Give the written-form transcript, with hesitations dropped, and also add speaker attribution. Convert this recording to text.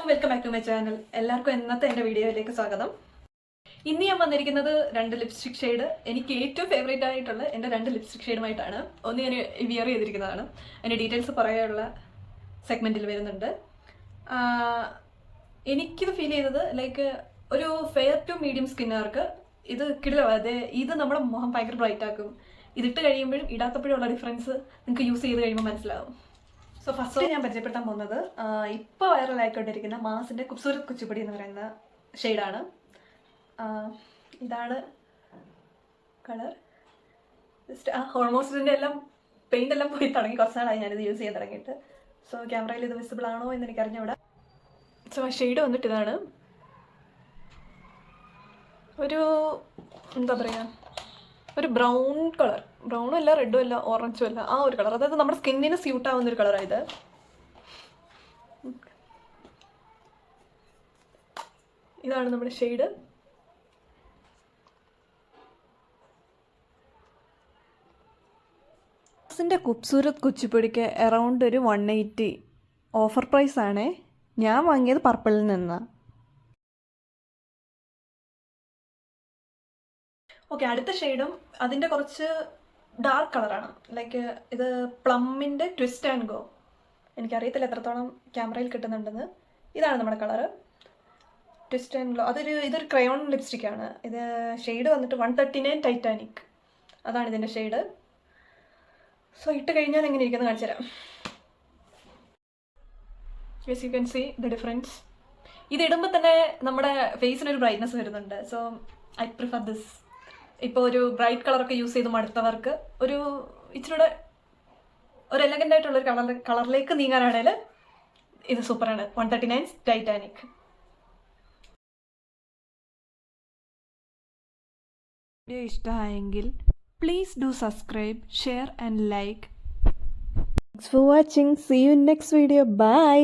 Speaker 1: Welcome back to my channel. എല്ലാവർക്കും ഇന്നത്തെ എൻ്റെ വീഡിയോയിലേക്ക് സ്വാഗതം. ഇന്ന് ഞാൻ വന്നിരിക്കുന്നത് 2 ലിപ്സ്റ്റിക് ഷെയ്ഡ്, എനിക്ക് ഏറ്റവും ഫേവറേറ്റ് ആയിട്ടുള്ള എൻ്റെ 2 ലിപ്സ്റ്റിക് ഷെയ്ഡുമായിട്ടാണ്. ഒന്ന് ഞാൻ വിയർ ചെയ്തിരിക്കുന്നതാണ്, അതിൻ്റെ ഡീറ്റെയിൽസ് പറയാനുള്ള സെഗ്മെൻറ്റിൽ വരുന്നുണ്ട്. എനിക്കിത് ഫീൽ ചെയ്തത് ലൈക്ക് ഒരു ഫെയർ ടു മീഡിയം സ്കിന്നുകാർക്ക് ഇത് കിടിലവാതെ, ഇത് നമ്മുടെ മുഖം ഭയങ്കര ബ്രൈറ്റ് ആക്കും. ഇതിട്ട് കഴിയുമ്പോഴും ഇടാത്തപ്പോഴും ഉള്ള ഡിഫറൻസ് നിങ്ങൾക്ക് യൂസ് ചെയ്ത് കഴിയുമ്പോൾ മനസ്സിലാവും. സോ ഫസ്റ്റ് ഞാൻ പരിചയപ്പെടുത്താൻ പോകുന്നത് ഇപ്പോൾ വൈറലായിക്കൊണ്ടിരിക്കുന്ന മാസിൻ്റെ ഖൂബ്സൂരത് കുച്ചിപ്പുടി എന്ന് പറയുന്ന ഷെയ്ഡാണ്. ഇതാണ് കളർ. ജസ്റ്റ് ഓൾമോസ്റ്റ് ഇതിൻ്റെ എല്ലാം പെയിൻ്റ് എല്ലാം പോയി തുടങ്ങി, കുറച്ച് നാളായി ഞാനിത് യൂസ് ചെയ്യാൻ തുടങ്ങിയിട്ട്. സോ ക്യാമറയിൽ ഇത് വിസിബിൾ ആണോ എന്ന് എനിക്കറിഞ്ഞൂടാ. സോ ആ ഷെയ്ഡ് വന്നിട്ട് ഇതാണ്. ഒരു എന്താ പറയുക, ഒരു ബ്രൗൺ കളർ, ബ്രൗണും അല്ല റെഡും അല്ല ഓറഞ്ചും അല്ല, ആ ഒരു കളർ. അതായത് നമ്മുടെ സ്കിന്നിന് സ്യൂട്ട് ആവുന്നൊരു കളറാണ് ഇത്. ഇതാണ് നമ്മുടെ ഷെയ്ഡ്. ഖൂബ്സിൻ്റെ ഖൂബ്സൂരത് കുച്ചിപ്പുടിക്ക് അറൗണ്ട് ഒരു 180 ഓഫർ പ്രൈസ് ആണേ. ഞാൻ വാങ്ങിയത് പർപ്പിളിൽ നിന്നാണ്. ഓക്കെ, അടുത്ത ഷെയ്ഡും അതിൻ്റെ കുറച്ച് ഡാർക്ക് കളറാണ്. ലൈക്ക് ഇത് പ്ലമ്മിൻ്റെ ട്വിസ്റ്റ് ആൻഡ് ഗോ. എനിക്കറിയത്തില്ല എത്രത്തോളം ക്യാമറയിൽ കിട്ടുന്നുണ്ടെന്ന്. ഇതാണ് നമ്മുടെ കളറ്, ട്വിസ്റ്റ് ആൻഡ് ഗോ. ഇതൊരു ക്രയോൺ ലിപ്സ്റ്റിക്കാണ്. ഇത് ഷെയ്ഡ് വന്നിട്ട് 139 ടൈറ്റാനിക്. അതാണ് ഇതിൻ്റെ ഷെയ്ഡ്. സോ ഇട്ട് കഴിഞ്ഞാൽ എങ്ങനെ ഇരിക്കുന്നത് കാണിച്ചു തരാം. Yes, you can see the difference. ഇതിടുമ്പോൾ തന്നെ നമ്മുടെ ഫേസിനൊരു ബ്രൈറ്റ്നസ് വരുന്നുണ്ട്. So I prefer this. ഇപ്പോൾ ഒരു ബ്രൈറ്റ് കളറൊക്കെ യൂസ് ചെയ്ത് മടുത്തവർക്ക് ഒരു ഇച്ചിരൂടെ ഒരു എലഗൻ്റ് ആയിട്ടുള്ളൊരു കളറിലേക്ക് നീങ്ങാനാണെങ്കിൽ ഇത് സൂപ്പറാണ്. 139 ടൈറ്റാനിക്. വീഡിയോ ഇഷ്ടമായെങ്കിൽ please do subscribe, share and like. Thanks for watching. See you in next video. By.